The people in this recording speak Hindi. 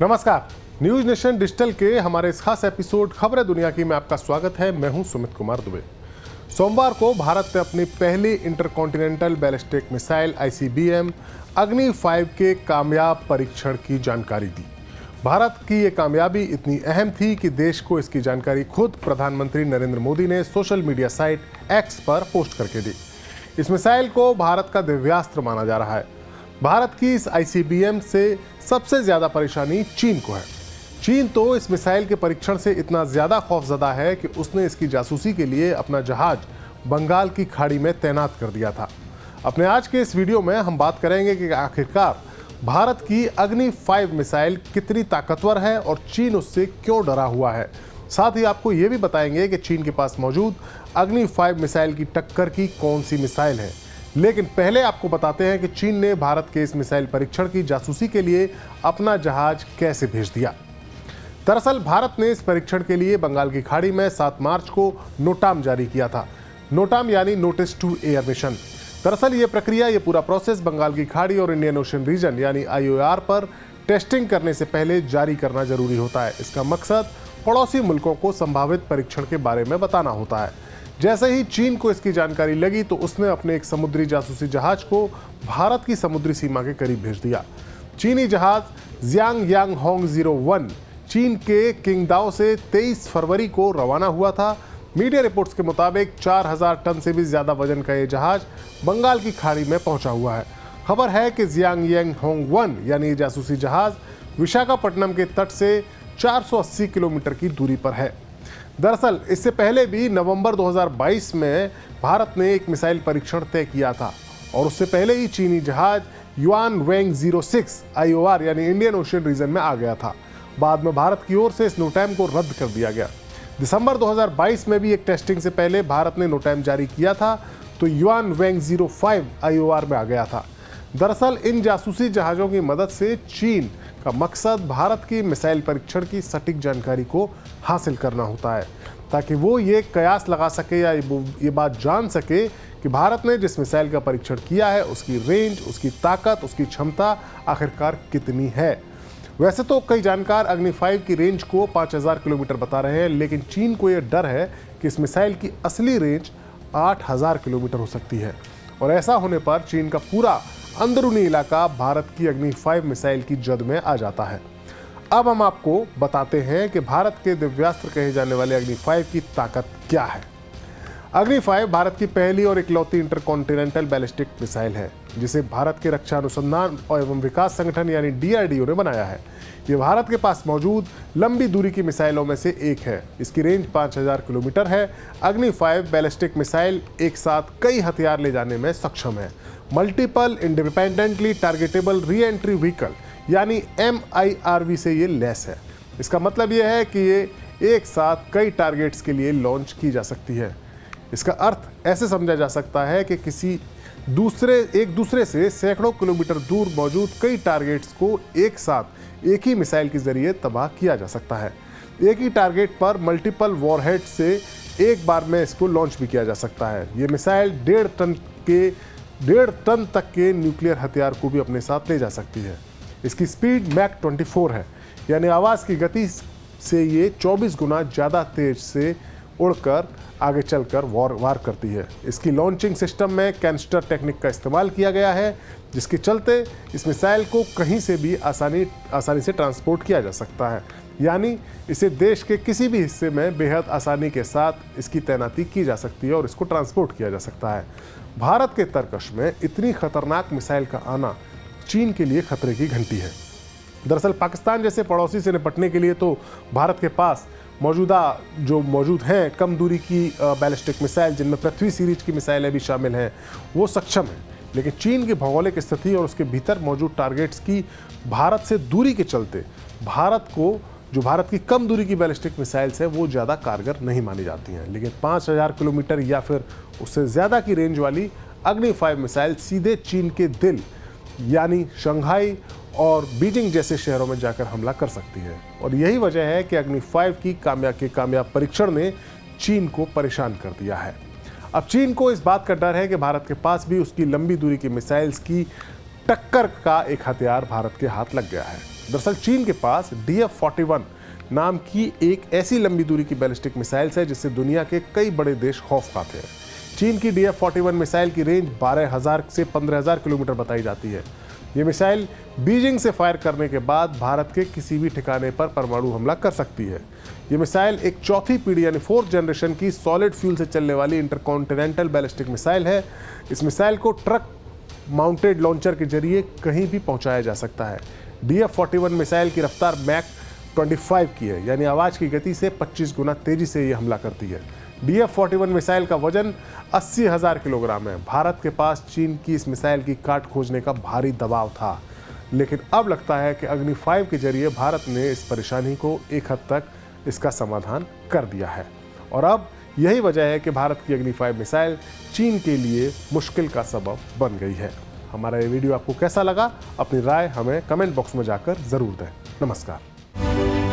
नमस्कार। न्यूज नेशन डिजिटल के हमारे इस खास एपिसोड खबरें दुनिया की में आपका स्वागत है। मैं हूं सुमित कुमार दुबे। सोमवार को भारत ने अपनी पहली इंटरकॉन्टिनेंटल बैलिस्टिक मिसाइल ICBM अग्नि 5 के कामयाब परीक्षण की जानकारी दी। भारत की ये कामयाबी इतनी अहम थी कि देश को इसकी जानकारी खुद प्रधानमंत्री नरेंद्र मोदी ने सोशल मीडिया साइट X पर पोस्ट करके दी। इस मिसाइल को भारत का दिव्यास्त्र माना जा रहा है। भारत की इस ICBM से सबसे ज्यादा परेशानी चीन को है। चीन तो इस मिसाइल के परीक्षण से इतना ज्यादा खौफजदा है कि उसने इसकी जासूसी के लिए अपना जहाज बंगाल की खाड़ी में तैनात कर दिया था। अपने आज के इस वीडियो में हम बात करेंगे कि आखिरकार भारत की अग्नि 5 मिसाइल कितनी ताकतवर है और चीन उससे क्यों डरा हुआ है। साथ ही आपको ये भी बताएंगे कि चीन के पास मौजूद अग्नि 5 मिसाइल की टक्कर की कौन सी मिसाइल है। लेकिन पहले आपको बताते हैं कि चीन ने भारत के इस मिसाइल परीक्षण की जासूसी के लिए अपना जहाज कैसे भेज दिया। दरअसल भारत ने इस परीक्षण के लिए बंगाल की खाड़ी में 7 मार्च को नोटाम जारी किया था। नोटाम यानी नोटिस टू एयर मिशन। दरअसल ये पूरा प्रोसेस बंगाल की खाड़ी और इंडियन ओशन रीजन यानी IOR पर टेस्टिंग करने से पहले जारी करना जरूरी होता है। इसका मकसद पड़ोसी मुल्कों को संभावित परीक्षण के बारे में बताना होता है। जैसे ही चीन को इसकी जानकारी लगी तो उसने अपने एक समुद्री जासूसी जहाज को भारत की समुद्री सीमा के करीब भेज दिया। चीनी जहाज जियांग होंग 01 चीन के किंगदाओ से 23 फरवरी को रवाना हुआ था। मीडिया रिपोर्ट्स के मुताबिक 4000 टन से भी ज्यादा वजन का ये जहाज बंगाल की खाड़ी में पहुंचा हुआ है। खबर है कि जियांग होंग 1 यानी ये जासूसी जहाज विशाखापट्टनम के तट से 480 किलोमीटर की दूरी पर है। दरअसल इससे पहले भी नवंबर 2022 में भारत ने एक मिसाइल परीक्षण तय किया था और उससे पहले ही चीनी जहाज युआन वेंग 06 IOR यानी इंडियन ओशन रीजन में आ गया था। बाद में भारत की ओर से इस नोटैम को रद्द कर दिया गया। दिसंबर 2022 में भी एक टेस्टिंग से पहले भारत ने नोटैम जारी किया था तो युआन वेंग 05 IOR में आ गया था। दरअसल इन जासूसी जहाज़ों की मदद से चीन का मकसद भारत की मिसाइल परीक्षण की सटीक जानकारी को हासिल करना होता है ताकि वो ये कयास लगा सके या ये बात जान सके कि भारत ने जिस मिसाइल का परीक्षण किया है उसकी रेंज, उसकी ताकत, उसकी क्षमता आखिरकार कितनी है। वैसे तो कई जानकार अग्नि 5 की रेंज को 5000 किलोमीटर बता रहे हैं, लेकिन चीन को यह डर है कि इस मिसाइल की असली रेंज 8000 किलोमीटर हो सकती है और ऐसा होने पर चीन का पूरा अंदरूनी इलाका भारत की अग्नि 5 मिसाइल की जद में आ जाता है। अब हम आपको बताते हैं कि भारत के दिव्यास्त्र कहे जाने वाले अग्नि 5 की ताकत क्या है। अग्नि 5 भारत की पहली और इकलौती इंटरकॉन्टिनेंटल बैलिस्टिक मिसाइल है जिसे भारत के रक्षा अनुसंधान एवं विकास संगठन यानी DRDO ने बनाया है। ये भारत के पास मौजूद लंबी दूरी की मिसाइलों में से एक है। इसकी रेंज 5000 किलोमीटर है। अग्नि 5 बैलिस्टिक मिसाइल एक साथ कई हथियार ले जाने में सक्षम है। Multiple independently targetable re entry vehicle यानी MIRV से ये लैस है। इसका मतलब ये है कि ये एक साथ कई टारगेट्स के लिए लॉन्च की जा सकती है। इसका अर्थ ऐसे समझा जा सकता है कि एक दूसरे से सैकड़ों किलोमीटर दूर मौजूद कई टारगेट्स को एक साथ एक ही मिसाइल के जरिए तबाह किया जा सकता है। एक ही टारगेट पर मल्टीपल वॉरहेड से एक बार में इसको लॉन्च भी किया जा सकता है। ये मिसाइल 1.5 टन तक के न्यूक्लियर हथियार को भी अपने साथ ले जा सकती है। इसकी स्पीड मैक 24 है यानी आवाज़ की गति से ये 24 गुना ज़्यादा तेज से उड़कर आगे चलकर वार करती है। इसकी लॉन्चिंग सिस्टम में कैनिस्टर टेक्निक का इस्तेमाल किया गया है जिसके चलते इस मिसाइल को कहीं से भी आसानी से ट्रांसपोर्ट किया जा सकता है, यानी इसे देश के किसी भी हिस्से में बेहद आसानी के साथ इसकी तैनाती की जा सकती है और इसको ट्रांसपोर्ट किया जा सकता है। भारत के तर्कश में इतनी खतरनाक मिसाइल का आना चीन के लिए खतरे की घंटी है। दरअसल पाकिस्तान जैसे पड़ोसी से निपटने के लिए तो भारत के पास मौजूद हैं कम दूरी की बैलिस्टिक मिसाइल जिनमें पृथ्वी सीरीज की मिसाइलें भी शामिल हैं, वो सक्षम है। लेकिन चीन की भौगोलिक स्थिति और उसके भीतर मौजूद टारगेट्स की भारत से दूरी के चलते भारत की कम दूरी की बैलिस्टिक मिसाइल्स हैं वो ज़्यादा कारगर नहीं मानी जाती हैं। लेकिन 5000 किलोमीटर या फिर उससे ज़्यादा की रेंज वाली अग्नि 5 मिसाइल सीधे चीन के दिल यानी शंघाई और बीजिंग जैसे शहरों में जाकर हमला कर सकती है और यही वजह है कि अग्नि 5 की कामयाब परीक्षण ने चीन को परेशान कर दिया है। अब चीन को इस बात का डर है कि भारत के पास भी उसकी लंबी दूरी की मिसाइल्स की टक्कर का एक हथियार भारत के हाथ लग गया है। दरअसल चीन के पास DF-41 नाम की एक ऐसी लंबी दूरी की बैलिस्टिक मिसाइल है जिससे दुनिया के कई बड़े देश खौफ खाते हैं। चीन की DF-41 मिसाइल की रेंज 12,000 से 15,000 किलोमीटर बताई जाती है। ये मिसाइल बीजिंग से फायर करने के बाद भारत के किसी भी ठिकाने पर परमाणु हमला कर सकती है। ये मिसाइल एक चौथी पीढ़ी यानी 4th जनरेशन की सॉलिड फ्यूल से चलने वाली इंटरकॉन्टिनेंटल बैलिस्टिक मिसाइल है। इस मिसाइल को ट्रक माउंटेड लॉन्चर के जरिए कहीं भी पहुंचाया जा सकता है। DF-41 मिसाइल की रफ्तार मैक 25 की है, यानी आवाज़ की गति से 25 गुना तेजी से ये हमला करती है। DF-41 मिसाइल का वजन 80,000 किलोग्राम है। भारत के पास चीन की इस मिसाइल की काट खोजने का भारी दबाव था, लेकिन अब लगता है कि अग्नि 5 के जरिए भारत ने इस परेशानी को एक हद तक इसका समाधान कर दिया है। और अब यही वजह है कि भारत की अग्नि 5 मिसाइल चीन के लिए मुश्किल का सबब बन गई है। हमारा ये वीडियो आपको कैसा लगा? अपनी राय हमें कमेंट बॉक्स में जाकर ज़रूर दें। नमस्कार।